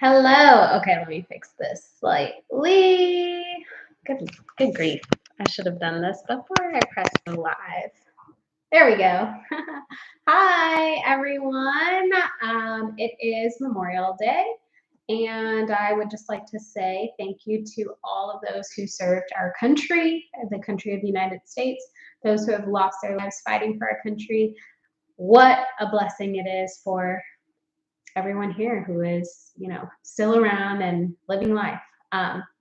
Hello. Okay, let me fix this slightly. Good grief. I should have done this before I pressed the live. There we go. Hi, everyone. It is Memorial Day, and I would just like to say thank you to all of those who served our country, the country of the United States, those who have lost their lives fighting for our country. What a blessing it is for everyone here who is, still around and living life.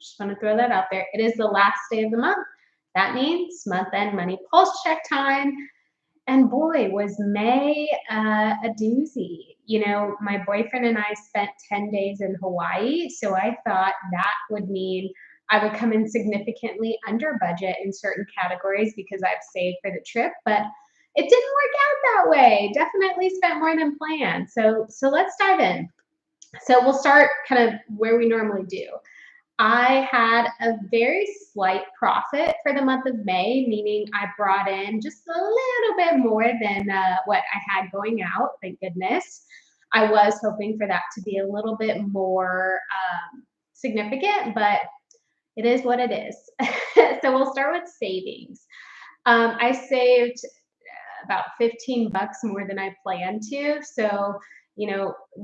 Just want to throw that out there. It is the last day of the month. That means month end money pulse check time. And boy, was May a doozy. My boyfriend and I spent 10 days in Hawaii. So I thought that would mean I would come in significantly under budget in certain categories because I've saved for the trip. But it didn't work out that way. Definitely spent more than planned. So let's dive in. So we'll start kind of where we normally do. I had a very slight profit for the month of May, meaning I brought in just a little bit more than what I had going out, thank goodness. I was hoping for that to be a little bit more significant, but it is what it is. So we'll start with savings. I saved about 15 bucks more than I planned to. So,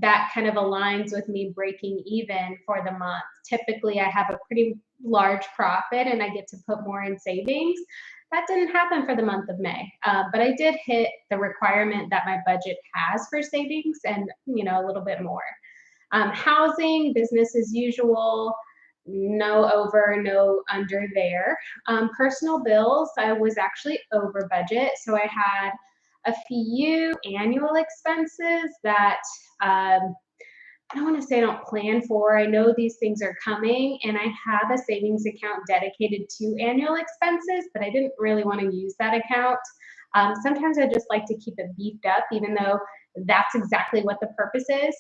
that kind of aligns with me breaking even for the month. Typically, I have a pretty large profit and I get to put more in savings. That didn't happen for the month of May, but I did hit the requirement that my budget has for savings and, a little bit more. Housing, business as usual, no over, no under there. Personal bills, I was actually over budget. So I had a few annual expenses that I don't want to say I don't plan for. I know these things are coming, and I have a savings account dedicated to annual expenses, but I didn't really want to use that account. Sometimes I just like to keep it beefed up, even though that's exactly what the purpose is.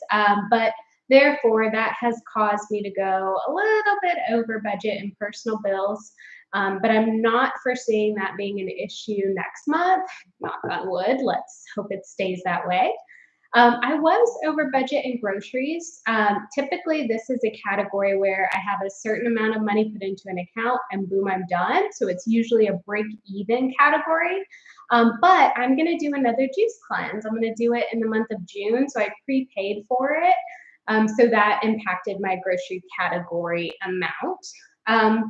But therefore, that has caused me to go a little bit over budget in personal bills. But I'm not foreseeing that being an issue next month. Knock on wood. Let's hope it stays that way. I was over budget in groceries. Typically, this is a category where I have a certain amount of money put into an account and boom, I'm done. So it's usually a break even category. But I'm going to do another juice cleanse. I'm going to do it in the month of June. So I prepaid for it. So that impacted my grocery category amount.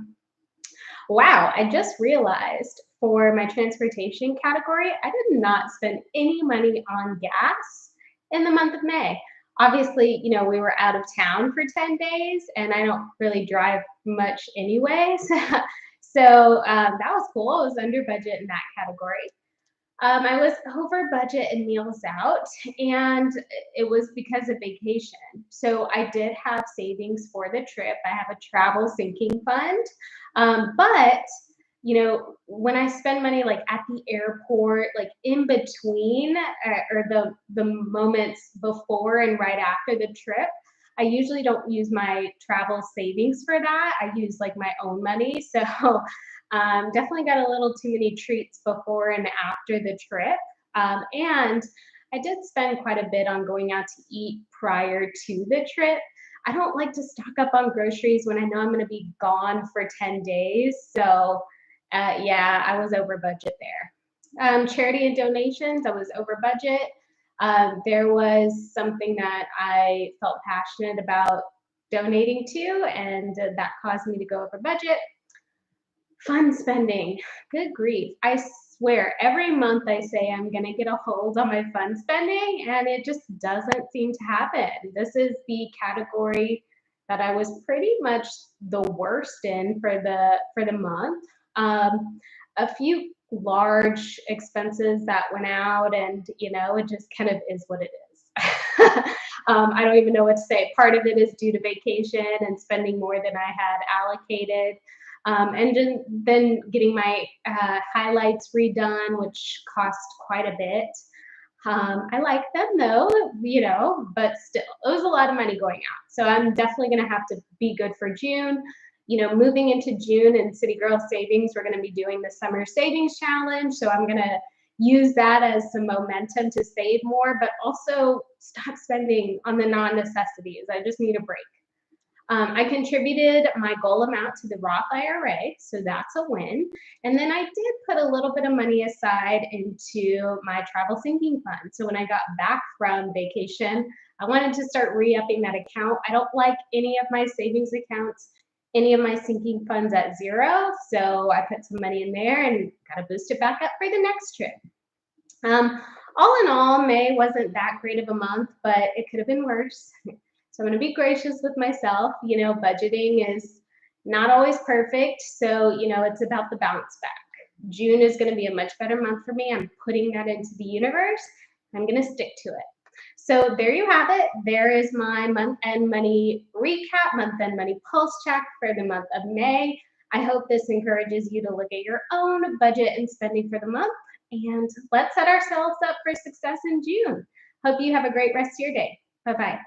Wow, I just realized for my transportation category, I did not spend any money on gas in the month of May. Obviously, we were out of town for 10 days and I don't really drive much anyways. So that was cool. I was under budget in that category. I was over budget in meals out, and it was because of vacation. So I did have savings for the trip. I have a travel sinking fund. But when I spend money like at the airport, like in between or the moments before and right after the trip, I usually don't use my travel savings for that. I use like my own money. So definitely got a little too many treats before and after the trip. And I did spend quite a bit on going out to eat prior to the trip. I don't like to stock up on groceries when I know I'm going to be gone for 10 days. So, yeah, I was over budget there. Charity and donations, I was over budget. There was something that I felt passionate about donating to, and that caused me to go over budget. Fun spending. Good grief. I swear, every month I say I'm going to get a hold on my fun spending, and it just doesn't seem to happen. This is the category that I was pretty much the worst in for the month. A few large expenses that went out, and it just kind of is what it is. I don't even know what to say. Part of it is due to vacation and spending more than I had allocated. And then getting my highlights redone, which cost quite a bit. I like them though, but still, it was a lot of money going out. So I'm definitely going to have to be good for June. Moving into June in City Girl Savings, we're going to be doing the Summer Savings Challenge. So I'm going to, use that as some momentum to save more, but also stop spending on the non-necessities. I just need a break. I contributed my goal amount to the Roth IRA, so that's a win. And then I did put a little bit of money aside into my travel sinking fund. So when I got back from vacation, I wanted to start re-upping that account. I don't like any of my savings accounts, any of my sinking funds at zero. So I put some money in there and got to boost it back up for the next trip. All in all, May wasn't that great of a month, but it could have been worse. So I'm going to be gracious with myself. You know, budgeting is not always perfect. So, you know, it's about the bounce back. June is going to be a much better month for me. I'm putting that into the universe. I'm going to stick to it. So there you have it. There is my month-end money recap, month-end money pulse check for the month of May. I hope this encourages you to look at your own budget and spending for the month. And let's set ourselves up for success in June. Hope you have a great rest of your day. Bye-bye.